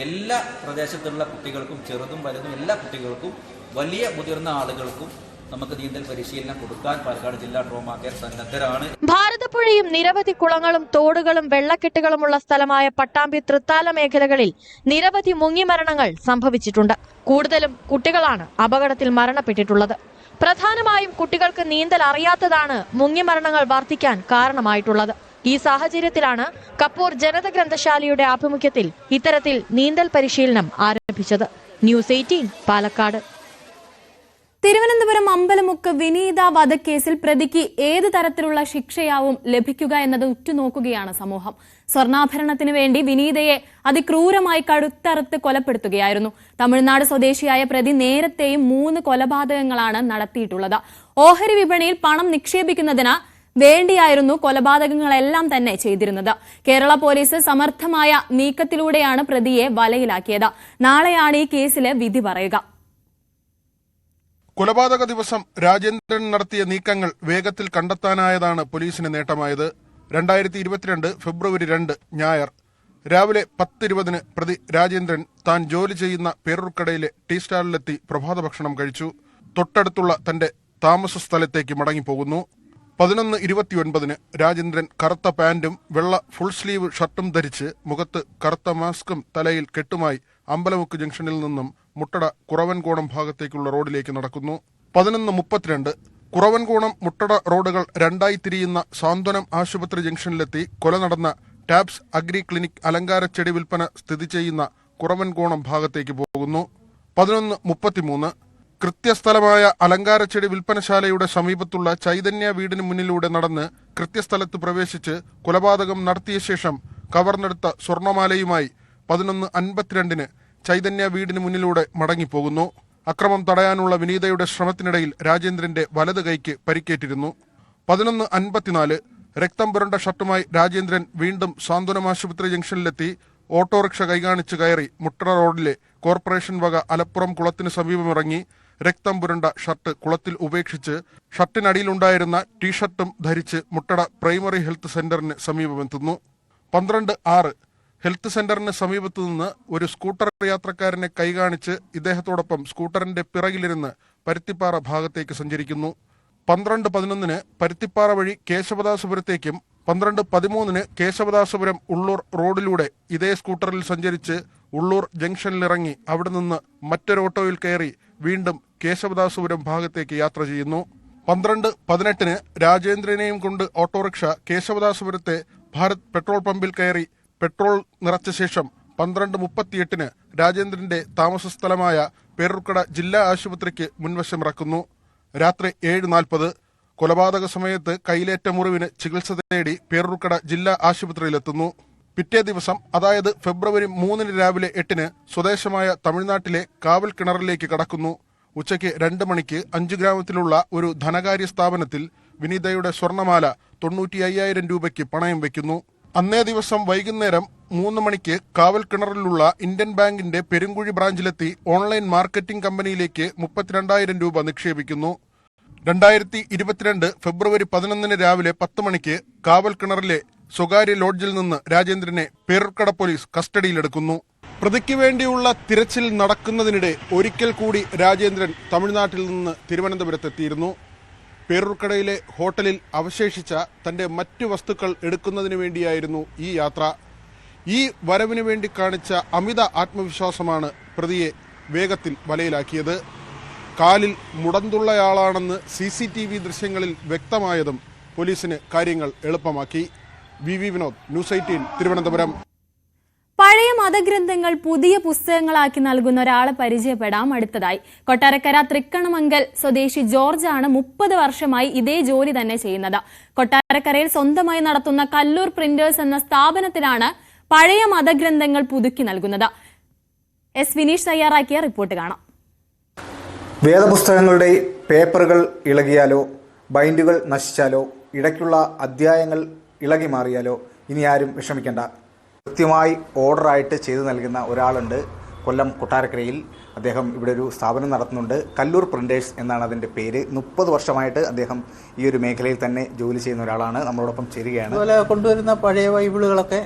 എല്ലാ പ്രദേശത്തുള്ള കുട്ടികൾക്കും ചെറുതും വലുതും എല്ലാ കുട്ടികൾക്കും വലിയ മുതിർന്ന ആളുകൾക്കും നമുക്ക് നീന്തൽ പരിശീലനം കൊടുക്കാൻ പാലക്കാട് ജില്ലാ ട്രോമ കെയർ സന്നദ്ധരാണ്. ഭാരതപ്പുഴയും നിരവധി കുളങ്ങളും തോടുകളും വെള്ളക്കെട്ടുകളുമുള്ള സ്ഥലമായ പട്ടാമ്പി തൃത്താല മേഖലകളിൽ നിരവധി മുങ്ങിമരണങ്ങൾ സംഭവിച്ചിട്ടുണ്ട്. കൂടുതലും കുട്ടികളാണ് അപകടത്തിൽ മരണപ്പെട്ടിട്ടുള്ളത്. പ്രധാനമായും കുട്ടികൾക്ക് നീന്തൽ അറിയാത്തതാണ് മുങ്ങിമരണങ്ങൾ വർദ്ധിക്കാൻ കാരണമായിട്ടുള്ളത്. ഈ സാഹചര്യത്തിലാണ് കപ്പൂർ ജനത ഗ്രന്ഥശാലയുടെ ആഭിമുഖ്യത്തിൽ ഇത്തരത്തിൽ നീന്തൽ പരിശീലനം ആരംഭിച്ചത്. ന്യൂസ് 18 പാലക്കാട്. തിരുവനന്തപുരം അമ്പലമുക്ക് വിനീത വധക്കേസിൽ പ്രതിക്ക് ഏത് തരത്തിലുള്ള ശിക്ഷയാവും ലഭിക്കുക എന്നത് ഉറ്റുനോക്കുകയാണ് സമൂഹം. സ്വർണ്ണാഭരണത്തിനു വേണ്ടി വിനീതയെ അതിക്രൂരമായി കഴുത്തറുത്ത് കൊലപ്പെടുത്തുകയായിരുന്നു. തമിഴ്നാട് സ്വദേശിയായ പ്രതി നേരത്തെയും 3 കൊലപാതകങ്ങളാണ് നടത്തിയിട്ടുള്ളത്. ഓഹരി വിപണിയിൽ പണം നിക്ഷേപിക്കുന്നതിന് വേണ്ടിയായിരുന്നു കൊലപാതകങ്ങളെല്ലാം തന്നെ ചെയ്തിരുന്നത്. കേരള പോലീസ് സമർത്ഥമായ നീക്കത്തിലൂടെയാണ് പ്രതിയെ വലയിലാക്കിയത്. നാളെയാണ് ഈ കേസിലെ വിധി പറയുക. കൊലപാതക ദിവസം രാജേന്ദ്രൻ നടത്തിയ നീക്കങ്ങൾ വേഗത്തിൽ കണ്ടെത്താനായതാണ് പോലീസിന് നേട്ടമായത്. 2022 ഫെബ്രുവരി 2 ഞായർ രാവിലെ 10:20 പ്രതി രാജേന്ദ്രൻ താൻ ജോലി ചെയ്യുന്ന പേരൂർക്കടയിലെ ടീ സ്റ്റാളിലെത്തി പ്രഭാത ഭക്ഷണം കഴിച്ചു. തൊട്ടടുത്തുള്ള തന്റെ താമസ സ്ഥലത്തേക്ക് മടങ്ങിപ്പോകുന്നു. 11:29 രാജേന്ദ്രൻ കറുത്ത പാന്റും വെള്ള ഫുൾ സ്ലീവ് ഷർട്ടും ധരിച്ച് മുഖത്ത് കറുത്ത മാസ്കും തലയിൽ കെട്ടുമായി അമ്പലമുക്ക് ജംഗ്ഷനിൽ നിന്നും മുട്ടട കുറവൻകോണം ഭാഗത്തേക്കുള്ള റോഡിലേക്ക് നടക്കുന്നു. 11:32 കുറവൻകോണം മുട്ടട റോഡുകൾ രണ്ടായി തിരിയുന്ന സാന്ത്വനം ആശുപത്രി ജംഗ്ഷനിലെത്തി കൊല നടന്ന ടാബ്സ് അഗ്രി ക്ലിനിക് അലങ്കാരച്ചെടി വിൽപ്പന സ്ഥിതി ചെയ്യുന്ന കുറവൻകോണം ഭാഗത്തേക്ക് പോകുന്നു. 11:33 കൃത്യസ്ഥലമായ അലങ്കാരച്ചെടി വിൽപ്പനശാലയുടെ സമീപത്തുള്ള ചൈതന്യ വീടിന് മുന്നിലൂടെ നടന്ന് കൃത്യസ്ഥലത്ത് പ്രവേശിച്ച് കൊലപാതകം നടത്തിയ ശേഷം കവർന്നെടുത്ത സ്വർണമാലയുമായി 11:52 ചൈതന്യ വീടിന് മുന്നിലൂടെ മടങ്ങിപ്പോകുന്നു. അക്രമം തടയാനുള്ള വിനീതയുടെ ശ്രമത്തിനിടയിൽ രാജേന്ദ്രന്റെ വലത് കൈക്ക് പരിക്കേറ്റിരുന്നു. 11:54 രക്തം പുരണ്ട ഷർട്ടുമായി രാജേന്ദ്രൻ വീണ്ടും സാന്ത്വനം ആശുപത്രി ജംഗ്ഷനിലെത്തി ഓട്ടോറിക്ഷ കൈകാണിച്ച് കയറി മുട്ടട റോഡിലെ കോർപ്പറേഷൻ വക അലപ്പുറം കുളത്തിന് സമീപമിറങ്ങി രക്തം പുരണ്ട ഷർട്ട് കുളത്തിൽ ഉപേക്ഷിച്ച് ഷർട്ടിനടിയിലുണ്ടായിരുന്ന ടീഷർട്ടും ധരിച്ച് മുട്ടട പ്രൈമറി ഹെൽത്ത് സെന്ററിന് സമീപമെത്തുന്നു. 12:06 ഹെൽത്ത് സെന്ററിന് സമീപത്തു നിന്ന് ഒരു സ്കൂട്ടർ യാത്രക്കാരനെ കൈകാണിച്ച് ഇദ്ദേഹത്തോടൊപ്പം സ്കൂട്ടറിന്റെ പിറകിലിരുന്ന് പരുത്തിപ്പാറ ഭാഗത്തേക്ക് സഞ്ചരിക്കുന്നു. 12:11 പരുത്തിപ്പാറ വഴി കേശവദാസപുരത്തേക്കും 12:13 കേശവദാസപുരം ഉള്ളൂർ റോഡിലൂടെ ഇതേ സ്കൂട്ടറിൽ സഞ്ചരിച്ച് ഉള്ളൂർ ജംഗ്ഷനിലിറങ്ങി അവിടെ നിന്ന് മറ്റൊരു ഓട്ടോയിൽ കയറി വീണ്ടും കേശവദാസപുരം ഭാഗത്തേക്ക് യാത്ര ചെയ്യുന്നു. 12:18 രാജേന്ദ്രനെയും കൊണ്ട് ഓട്ടോറിക്ഷ കേശവദാസപുരത്തെ ഭാരത് പെട്രോൾ പമ്പിൽ കയറി പെട്രോൾ നിറച്ച ശേഷം 12:38 രാജേന്ദ്രന്റെ താമസ സ്ഥലമായ പേരൂർക്കട ജില്ലാ ആശുപത്രിക്ക് മുൻവശമിറക്കുന്നു. രാത്രി 7:40 കൊലപാതക സമയത്ത് കൈയിലേറ്റ മുറിവിന് ചികിത്സ തേടി പേരൂർക്കട ജില്ലാ ആശുപത്രിയിലെത്തുന്നു. പിറ്റേ ദിവസം അതായത് ഫെബ്രുവരി 3 രാവിലെ 8 സ്വദേശമായ തമിഴ്നാട്ടിലെ കാവൽ കിണറിലേക്ക് കടക്കുന്നു. ഉച്ചയ്ക്ക് 2 മണിക്ക് 5 ഗ്രാമത്തിലുള്ള ഒരു ധനകാര്യ സ്ഥാപനത്തിൽ വിനീതയുടെ സ്വർണമാല 95,000 രൂപയ്ക്ക് പണയം വയ്ക്കുന്നു. അന്നേ ദിവസം വൈകുന്നേരം 3 മണിക്ക് കാവൽ കിണറിലുള്ള ഇന്ത്യൻ ബാങ്കിന്റെ പെരുങ്കുഴി ബ്രാഞ്ചിലെത്തി ഓൺലൈൻ മാർക്കറ്റിംഗ് കമ്പനിയിലേക്ക് 32,000 രൂപ നിക്ഷേപിക്കുന്നു. 2022 ഫെബ്രുവരി 11 രാവിലെ 10 മണിക്ക് കാവൽ കിണറിലെ സ്വകാര്യ ലോഡ്ജിൽ നിന്ന് രാജേന്ദ്രനെ പേരൂർക്കട പോലീസ് കസ്റ്റഡിയിലെടുക്കുന്നു. പ്രതിക്ക് വേണ്ടിയുള്ള തിരച്ചിൽ നടക്കുന്നതിനിടെ ഒരിക്കൽ കൂടി രാജേന്ദ്രൻ തമിഴ്നാട്ടിൽ നിന്ന് തിരുവനന്തപുരത്തെത്തിയിരുന്നു. പേരൂർക്കടയിലെ ഹോട്ടലിൽ അവശേഷിച്ച തന്റെ മറ്റു വസ്തുക്കൾ എടുക്കുന്നതിന് വേണ്ടിയായിരുന്നു ഈ യാത്ര. ഈ വരവിന് വേണ്ടി കാണിച്ച അമിത ആത്മവിശ്വാസമാണ് പ്രതിയെ വേഗത്തിൽ വലയിലാക്കിയത്. കാലിൽ മുടന്തുള്ളയാളാണെന്ന് CCTV ദൃശ്യങ്ങളിൽ വ്യക്തമായതും പോലീസിന് കാര്യങ്ങൾ എളുപ്പമാക്കി. VV Vinod, news 18 Thiruvananthapuram. പഴയ മതഗ്രന്ഥങ്ങൾ പുതിയ പുസ്തകങ്ങളാക്കി നൽകുന്ന ഒരാളെ പരിചയപ്പെടാം അടുത്തതായി. കൊട്ടാരക്കര തൃക്കണമംഗൽ സ്വദേശി ജോർജാണ് 30 വർഷമായി ഇതേ ജോലി തന്നെ ചെയ്യുന്നത്. കൊട്ടാരക്കരയിൽ സ്വന്തമായി നടത്തുന്ന കല്ലൂർ പ്രിന്റേഴ്സ് എന്ന സ്ഥാപനത്തിലാണ് പഴയ മതഗ്രന്ഥങ്ങൾ പുതുക്കി നൽകുന്നത്. S വിനീഷ് തയ്യാറാക്കിയ റിപ്പോർട്ട് കാണാം. വേദപുസ്തകങ്ങളുടെ പേപ്പറുകൾ ഇളകിയാലോ ബൈൻഡുകൾ നശിച്ചാലോ ഇടയ്ക്കുള്ള അധ്യായങ്ങൾ ഇളകി മാറിയാലോ ഇനി ആരും വിഷമിക്കേണ്ട. കൃത്യമായി ഓർഡറായിട്ട് ചെയ്തു നൽകുന്ന ഒരാളുണ്ട് കൊല്ലം കൊട്ടാരക്കരയിൽ. അദ്ദേഹം ഇവിടെ ഒരു സ്ഥാപനം നടത്തുന്നുണ്ട്. കല്ലൂർ പ്രിന്റേഴ്സ് എന്നാണ് അതിൻ്റെ പേര്. 30 വർഷമായിട്ട് അദ്ദേഹം ഈ ഒരു മേഖലയിൽ തന്നെ ജോലി ചെയ്യുന്ന ഒരാളാണ്. നമ്മളോടൊപ്പം ചേരുകയാണ്. അതുപോലെ കൊണ്ടുവരുന്ന പഴയ ബൈബിളുകളൊക്കെ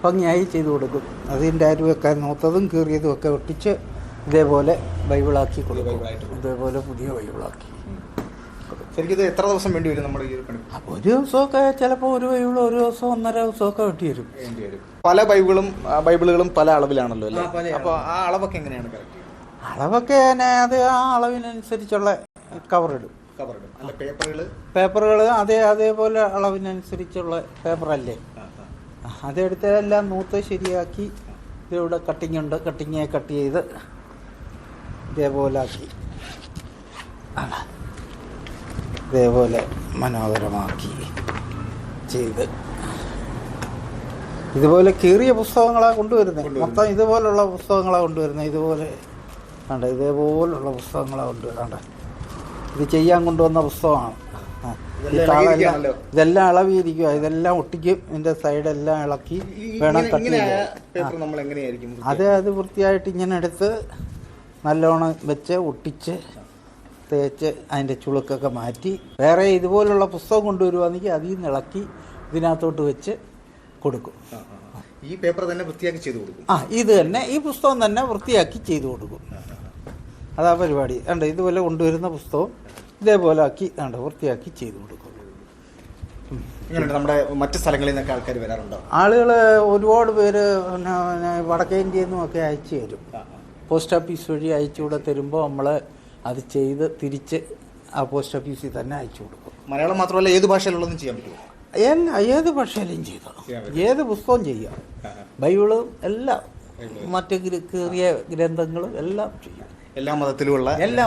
ഭംഗിയായി ചെയ്തു കൊടുക്കും. അതിൻ്റെ അരുവൊക്കെ നൂത്തതും കീറിയതും ഒക്കെ ഒട്ടിച്ച് ഇതേപോലെ ബൈബിളാക്കി കൊടുക്കും. ഇതേപോലെ പുതിയ ബൈബിളാക്കി. ശരിക്കും ഇത് എത്ര ദിവസം വേണ്ടി വരും നമ്മുടെ ഈ ഒരു പണി? അപ്പോൾ ഒരു ദിവസമൊക്കെ ചിലപ്പോൾ ഒരു ബൈബിൾ ഒരു ദിവസം 1.5 ദിവസമൊക്കെ വേണ്ടി വരും. പല ബൈബിളുകളും പല അളവിലാണല്ലോ അല്ലേ? അപ്പോൾ ആ അളവൊക്കെ എങ്ങനെയാണ് കറക്റ്റ്? അളവൊക്കെ അത് ആ അളവിനനുസരിച്ചുള്ള കവറിടും. അല്ല പേപ്പറുകൾ അതേപോലെ അളവിനനുസരിച്ചുള്ള പേപ്പറല്ലേ, അതെടുത്ത് എല്ലാം നൂത്ത് ശരിയാക്കി ഇവിടെ കട്ടിങ് ഉണ്ട്. കട്ടിങ് കട്ട് ചെയ്ത് ഇതേപോലെ ആക്കി ഇതേപോലെ മനോഹരമാക്കി ചെയ്ത് ഇതുപോലെ കീറിയ പുസ്തകങ്ങളാണ് കൊണ്ടുവരുന്നത്. മൊത്തം ഇതുപോലുള്ള പുസ്തകങ്ങളാണ് കൊണ്ടുവരുന്നത്. ഇതുപോലെ കണ്ട ഇതേപോലുള്ള പുസ്തകങ്ങളാണ് കൊണ്ടുവരേണ്ട. ഇത് ചെയ്യാൻ കൊണ്ടുവന്ന പുസ്തകമാണ്. ഇതെല്ലാം ഇളവിയിരിക്കുക. ഇതെല്ലാം ഒട്ടിക്കും. ഇതിൻ്റെ സൈഡെല്ലാം ഇളക്കി വേണം കട്ട് ചെയ്യാൻ. അത് വൃത്തിയായിട്ട് ഇങ്ങനെ എടുത്ത് നല്ലോണം വെച്ച് ഒട്ടിച്ച് തേച്ച് അതിൻ്റെ ചുളുക്കൊക്കെ മാറ്റി വേറെ ഇതുപോലുള്ള പുസ്തകം കൊണ്ടുവരുവാണെങ്കിൽ അതിൽ നിന്ന് ഇളക്കി ഇതിനകത്തോട്ട് വെച്ച് കൊടുക്കും. ഈ പേപ്പർ തന്നെ വൃത്തിയാക്കി ചെയ്തു കൊടുക്കും. ഇത് തന്നെ ഈ പുസ്തകം തന്നെ വൃത്തിയാക്കി ചെയ്തു കൊടുക്കും. അതാ പരിപാടി. കണ്ട ഇതുപോലെ കൊണ്ടുവരുന്ന പുസ്തകം ഇതേപോലെ ആക്കി വൃത്തിയാക്കി ചെയ്തു കൊടുക്കും. നമ്മുടെ മറ്റു സ്ഥലങ്ങളിൽ നിന്നൊക്കെ ആൾക്കാർ വരാറുണ്ടോ? ആളുകൾ ഒരുപാട് പേര് വടക്കേ ഇന്ത്യയിൽ നിന്നും ഒക്കെ അയച്ചു തരും. പോസ്റ്റ് ഓഫീസ് വഴി അയച്ചുകൂടെ തരുമ്പോൾ നമ്മൾ അത് ചെയ്ത് തിരിച്ച് ആ പോസ്റ്റ് ഓഫീസിൽ തന്നെ അയച്ചു കൊടുക്കും. മലയാളം മാത്രമല്ല ഏത് ഭാഷയിലുള്ളതും ചെയ്യാൻ പറ്റുമോ? ഏത് ഭാഷയിലും ചെയ്തു, ഏത് പുസ്തകവും ചെയ്യാം. ബൈബിളും എല്ലാം മറ്റ് ചെറിയ ഗ്രന്ഥങ്ങളും എല്ലാം ചെയ്യും. എല്ലാ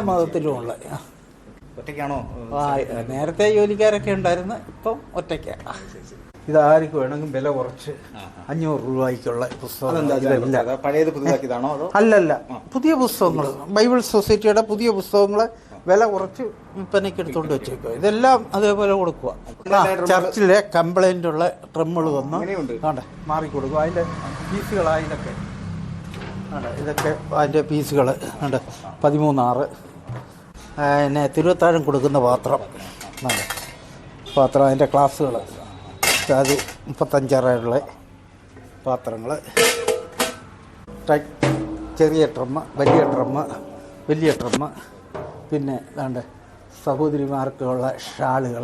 മതത്തിലുമുള്ള ഒറ്റയ്ക്കാണോ? നേരത്തെ ജോലിക്കാരൊക്കെ ഉണ്ടായിരുന്നു, ഇപ്പം ഒറ്റയ്ക്കാണ്. ഇതാർക്കും വേണമെങ്കിൽ വില കുറച്ച് 500 രൂപയ്ക്കുള്ള പുസ്തകം. പഴയത് പുതുതാക്കിയതാണോ? അല്ലല്ല, പുതിയ പുസ്തകങ്ങൾ, ബൈബിൾ സൊസൈറ്റിയുടെ പുതിയ പുസ്തകങ്ങൾ വില കുറച്ച് വിൽപ്പനയ്ക്ക് എടുത്തുകൊണ്ട് വെച്ചേക്കുക. ഇതെല്ലാം അതേപോലെ കൊടുക്കുക. ചർച്ചിലെ കംപ്ലൈൻ്റ് ഉള്ള ട്രമ്മുകൾ വന്ന് മാറിക്കൊടുക്കും. അതിൻ്റെ പീസുകൾ അതിലൊക്കെ ഇതൊക്കെ അതിൻ്റെ പീസുകൾ 13.6. പിന്നെ തിരുവത്താഴം കൊടുക്കുന്ന പാത്രം അതിൻ്റെ ക്ലാസ്സുകൾ, അത് 35 പാത്രങ്ങൾ, ചെറിയ ട്രമ്മ്, വലിയ ട്രമ്മ്, പിന്നെ സഹോദരിമാർക്കുള്ള ഷാളുകൾ,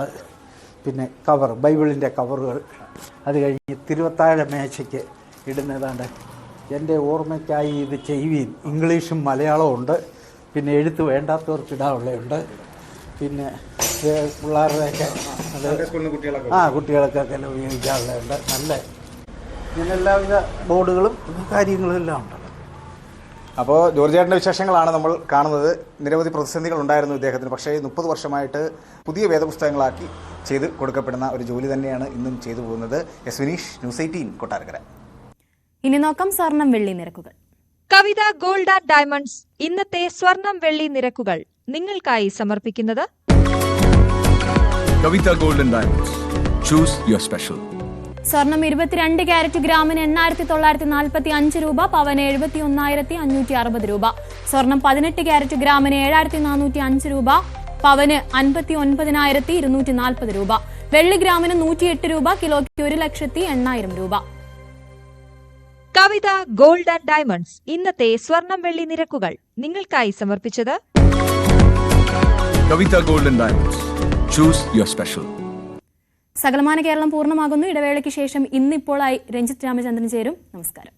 പിന്നെ കവർ, ബൈബിളിൻ്റെ കവറുകൾ. അത് കഴിഞ്ഞ് തിരുവത്താഴ മേശയ്ക്ക് ഇടുന്നതാണ്ട് എൻ്റെ ഓർമ്മയ്ക്കായി ഇത് ചെയ്യുവീൻ. ഇംഗ്ലീഷും മലയാളവും ഉണ്ട്. പിന്നെ എഴുത്ത് വേണ്ടാത്തവർക്ക് ഇടാനുള്ളതുണ്ട്. പിന്നെ പിള്ളേരുടെയൊക്കെ കുട്ടികൾക്കൊക്കെ ഉപയോഗിക്കാനുള്ളതുണ്ട്. നല്ല ഇങ്ങനെ എല്ലാവിധ ബോർഡുകളും കാര്യങ്ങളും എല്ലാം ഉണ്ട്. അപ്പോൾ ജോർജേട്ടൻ്റെ വിശേഷങ്ങളാണ് നമ്മൾ കാണുന്നത്. നിരവധി പ്രതിസന്ധികൾ ഉണ്ടായിരുന്നു ഇദ്ദേഹത്തിന്. പക്ഷേ 30 വർഷമായിട്ട് പുതിയ വേദപുസ്തകങ്ങളാക്കി ചെയ്ത് കൊടുക്കപ്പെടുന്ന ഒരു ജോലി തന്നെയാണ് ഇന്നും ചെയ്തു പോകുന്നത്. S Vineesh, news 18, Kottarakkara. ഇനി നോക്കാം സ്വർണം വെള്ളി നിരക്കുകൾ. കവിത ഗോൾഡ് ആൻഡ് ഡയമണ്ട്സ് ഇന്നത്തെ സ്വർണം വെള്ളി നിരക്കുകൾ നിങ്ങൾക്കായി സമർപ്പിക്കുന്നത് Kavitha gold and diamonds. Choose your special. സ്വർണം 22 ക്യാരറ്റ് ഗ്രാമിന് 8,945 രൂപ, പവന് 71,560 രൂപ. സ്വർണം 18 ക്യാരറ്റ് ഗ്രാമിന് 7,405 രൂപ, പവന് 59,240 രൂപ. വെള്ളി ഗ്രാമിന് 108 രൂപ, കിലോയ്ക്ക് 1,80,000 രൂപ. കവിത ഗോൾഡ് ആൻഡ് ഡയമണ്ട്സ് ഇന്നത്തെ സ്വർണം വെള്ളി നിരക്കുകൾ നിങ്ങൾക്കായി സമർപ്പിച്ചത് Kavitha gold and diamonds. Choose your special. സകലമാന കേരളം പൂർണ്ണമാകുന്നു. ഇടവേളയ്ക്ക് ശേഷം ഇന്നിപ്പോഴായി രഞ്ജിത്ത് രാമചന്ദ്രൻ ചേരും. നമസ്കാരം.